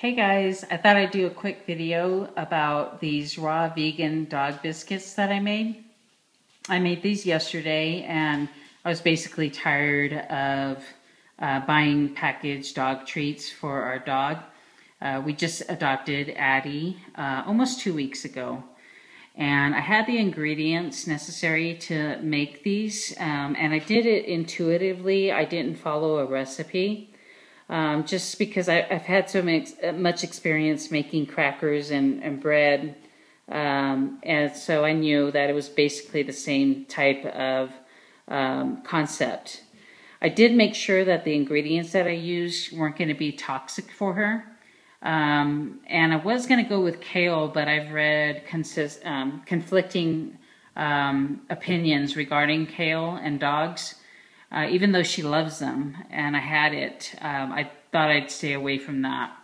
Hey guys, I thought I'd do a quick video about these raw vegan dog biscuits that I made. I made these yesterday and I was basically tired of buying packaged dog treats for our dog. We just adopted Addie almost 2 weeks ago. And I had the ingredients necessary to make these, and I did it intuitively. I didn't follow a recipe. Just because I've had so much experience making crackers and bread, and so I knew that it was basically the same type of concept. I did make sure that the ingredients that I used weren't going to be toxic for her, and I was going to go with kale, but I've read conflicting opinions regarding kale and dogs. Even though she loves them and I had it, I thought I'd stay away from that.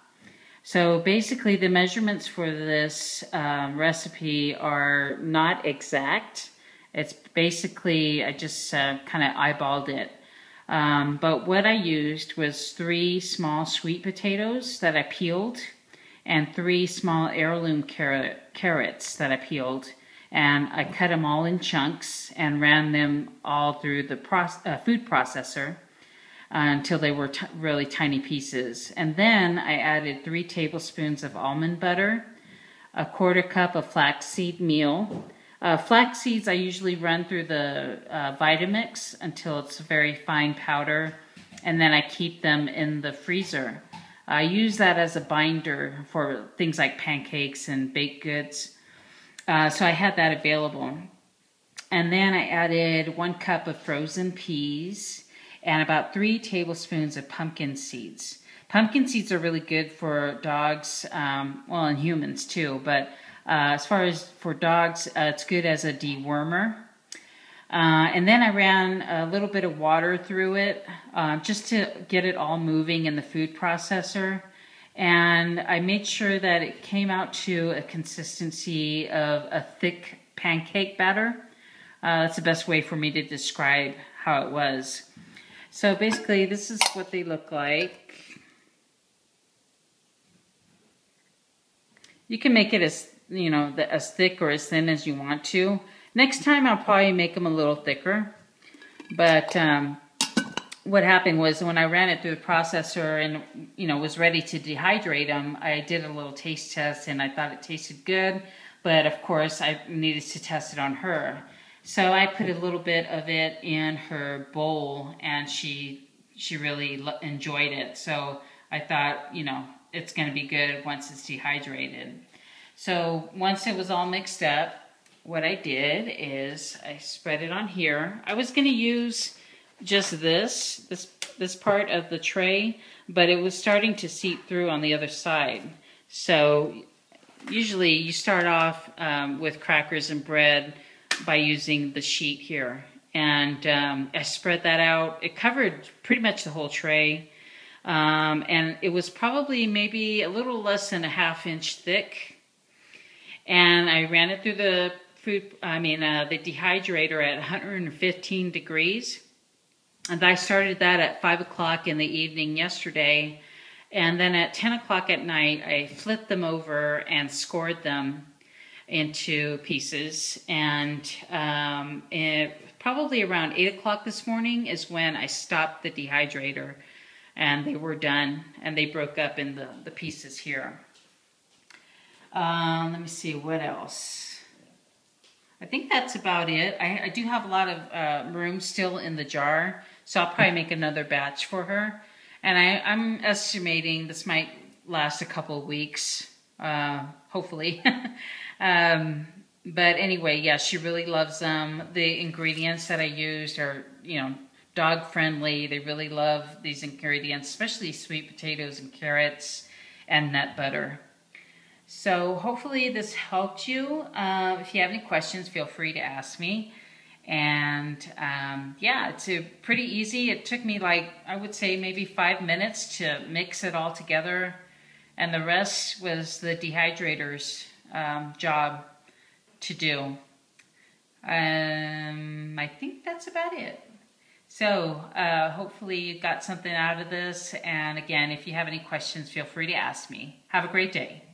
So basically the measurements for this recipe are not exact. It's basically, I just kind of eyeballed it. But what I used was 3 small sweet potatoes that I peeled and 3 small heirloom carrots that I peeled. And I cut them all in chunks and ran them all through the food processor until they were really tiny pieces. And then I added 3 tablespoons of almond butter, a 1/4 cup of flaxseed meal. Flax seeds I usually run through the Vitamix until it's a very fine powder, and then I keep them in the freezer. I use that as a binder for things like pancakes and baked goods. So I had that available. And then I added 1 cup of frozen peas and about 3 tablespoons of pumpkin seeds. Pumpkin seeds are really good for dogs, well, and humans too, but as far as for dogs, it's good as a dewormer. And then I ran a little bit of water through it just to get it all moving in the food processor. And I made sure that it came out to a consistency of a thick pancake batter. That's the best way for me to describe how it was. So basically, this is what they look like. You can make it as, as thick or as thin as you want to. Next time, I'll probably make them a little thicker. But what happened was when I ran it through the processor and, was ready to dehydrate them, I did a little taste test and I thought it tasted good. But of course, I needed to test it on her. So I put a little bit of it in her bowl and she really enjoyed it. So I thought, it's going to be good once it's dehydrated. So once it was all mixed up, what I did is I spread it on here. I was going to use just this part of the tray, but it was starting to seep through on the other side. So usually you start off with crackers and bread by using the sheet here. And I spread that out. It covered pretty much the whole tray. And it was probably maybe a little less than a 1/2 inch thick. And I ran it through the the dehydrator at 115 degrees. And I started that at 5 o'clock in the evening yesterday. And then at 10 o'clock at night, I flipped them over and scored them into pieces. And probably around 8 o'clock this morning is when I stopped the dehydrator. And they were done. And they broke up in the pieces here. Let me see, what else? I think that's about it. I do have a lot of room still in the jar, so I'll probably make another batch for her. And I'm estimating this might last a couple of weeks, hopefully. But anyway, yeah, she really loves them. The ingredients that I used are, dog friendly. They really love these ingredients, especially sweet potatoes and carrots and nut butter. So hopefully this helped you. If you have any questions, feel free to ask me. And yeah, it's pretty easy. It took me I would say maybe 5 minutes to mix it all together. And the rest was the dehydrator's job to do. I think that's about it. So hopefully you got something out of this. And again, if you have any questions, feel free to ask me. Have a great day.